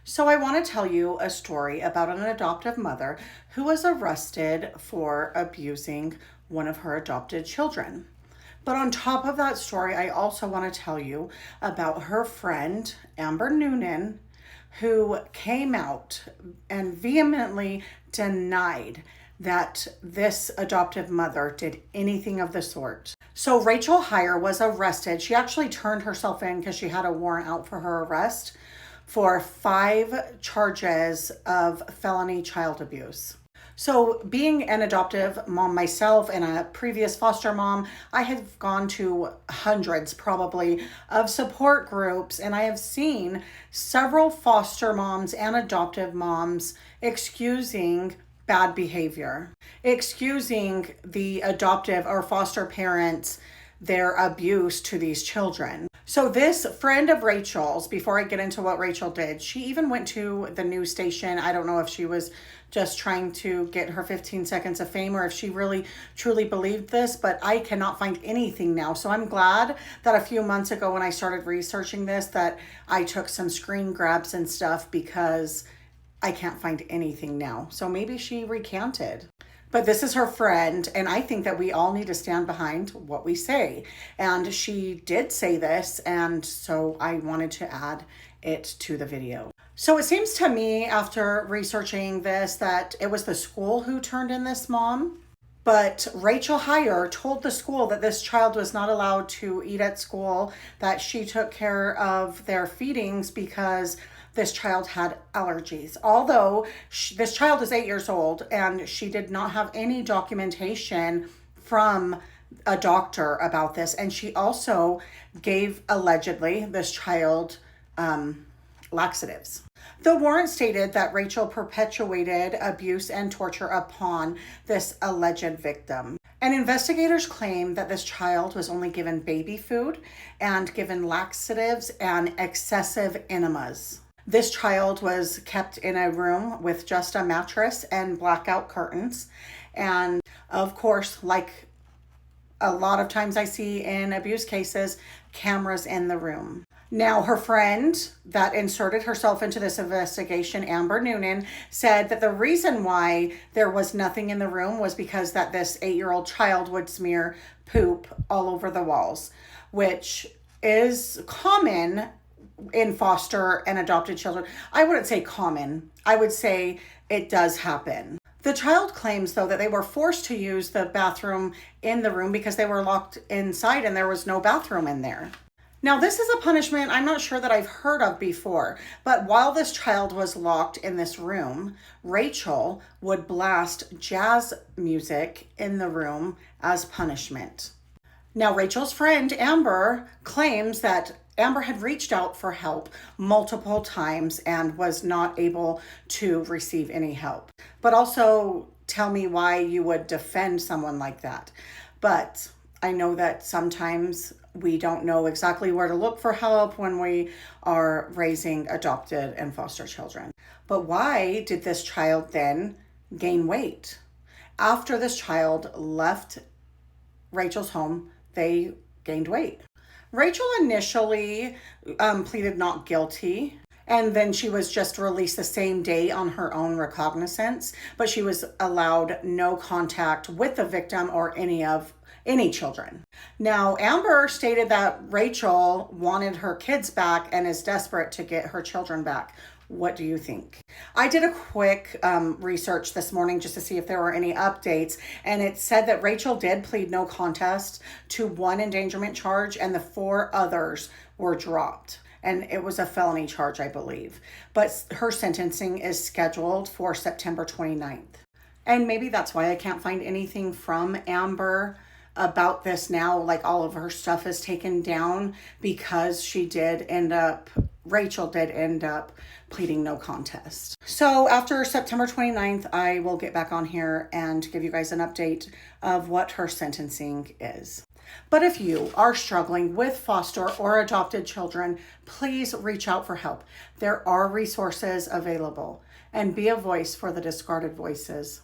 So, I want to tell you a story about an adoptive mother who was arrested for abusing one of her adopted children. But on top of that story, I also want to tell you about her friend, Amber Noonan, who came out and vehemently denied that this adoptive mother did anything of the sort. So, Rachel Heyer was arrested. She actually turned herself in because she had a warrant out for her arrest for 5 charges of felony child abuse. So, being an adoptive mom myself and a previous foster mom, I have gone to hundreds probably of support groups, and I have seen several foster moms and adoptive moms excusing bad behavior, excusing the adoptive or foster parents their abuse to these children. So this friend of Rachel's, before I get into what Rachel did, she even went to the news station. I don't know if she was just trying to get her 15 seconds of fame or if she really truly believed this, but I cannot find anything now. So I'm glad that a few months ago when I started researching this that I took some screen grabs and stuff because I can't find anything now. So maybe she recanted. But this is her friend, and I think that we all need to stand behind what we say. And she did say this, and so I wanted to add it to the video. So it seems to me, after researching this, that it was the school who turned in this mom. But Rachel Heyer told the school that this child was not allowed to eat at school, that she took care of their feedings because this child had allergies. Although this child is 8 years old and she did not have any documentation from a doctor about this. And she also gave, allegedly, this child laxatives. The warrant stated that Rachel perpetuated abuse and torture upon this alleged victim. And investigators claim that this child was only given baby food and given laxatives and excessive enemas. This child was kept in a room with just a mattress and blackout curtains. And of course, like a lot of times I see in abuse cases, cameras in the room. Now, her friend that inserted herself into this investigation, Amber Noonan, said that the reason why there was nothing in the room was because that this 8-year-old child would smear poop all over the walls, which is common in foster and adopted children. I wouldn't say common. I would say it does happen. The child claims, though, that they were forced to use the bathroom in the room because they were locked inside and there was no bathroom in there. Now, this is a punishment I'm not sure that I've heard of before, but while this child was locked in this room, Rachel would blast jazz music in the room as punishment. Now, Rachel's friend, Amber, claims that Amber had reached out for help multiple times and was not able to receive any help. But also tell me why you would defend someone like that. But I know that sometimes we don't know exactly where to look for help when we are raising adopted and foster children. But why did this child then gain weight? After this child left Rachel's home, they gained weight. Rachel initially pleaded not guilty, and then she was just released the same day on her own recognizance, but she was allowed no contact with the victim or any children. Now, Amber stated that Rachel wanted her kids back and is desperate to get her children back. What do you think? I did a quick research this morning just to see if there were any updates, and it said that Rachel did plead no contest to one endangerment charge and the 4 others were dropped. And it was a felony charge, I believe. But her sentencing is scheduled for September 29th. And maybe that's why I can't find anything from Amber about this now. Like all of her stuff is taken down because Rachel did end up pleading no contest. So after September 29th, I will get back on here and give you guys an update of what her sentencing is. But if you are struggling with foster or adopted children, please reach out for help. There are resources available, and be a voice for the discarded voices.